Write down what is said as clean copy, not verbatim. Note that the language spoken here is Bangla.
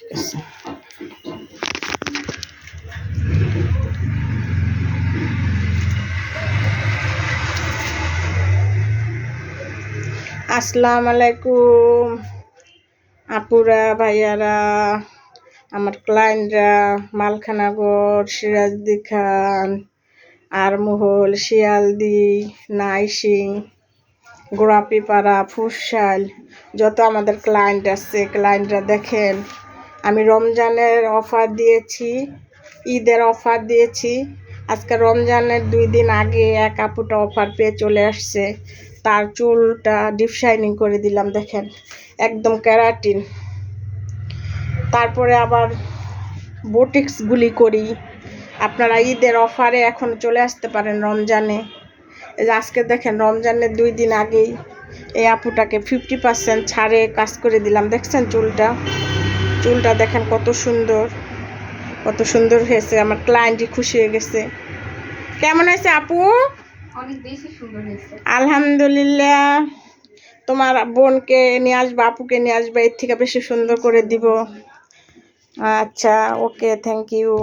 গেছে। আসসালামু আলাইকুম আপুরা ভাইয়ারা, আমার ক্লায়েন্টরা, মালখানাগড়, সিরাজদি খান, আরমহল, শিয়ালদি, নাইসিং, গোড়াপিপাড়া, ফুরসাল, যত আমাদের ক্লায়েন্ট আছে, ক্লায়েন্টরা দেখেন আমি রমজানের অফার দিয়েছি, ঈদের অফার দিয়েছি। আজকে রমজানের 2 দিন আগে এক আপুটা অফার পেয়ে চলে আসছে। তার চুলটা ডিপ শাইনিং করে দিলাম, দেখেন একদম ক্যারাটিন। তারপরে আবার বোটিক্সগুলি করি। আপনারা ঈদের অফারে এখন চলে আসতে পারেন রমজানে। এই যে আজকে দেখেন রমজানের 2 দিন আগেই এই আপুটাকে 50% ছাড়ে কাজ করে দিলাম। দেখছেন চুলটা দেখেন কত সুন্দর হয়েছে। আমার ক্লায়েন্টই খুশি হয়ে গেছে। কেমন হয়েছে আপু? অনেক বেশি সুন্দর হয়েছে। আলহামদুলিল্লাহ। তোমার বোনকে নিয়ে আসবা, আপুকে নিয়ে আসবা, এর থেকে বেশি সুন্দর করে দিব। আচ্ছা, ওকে, থ্যাংক ইউ।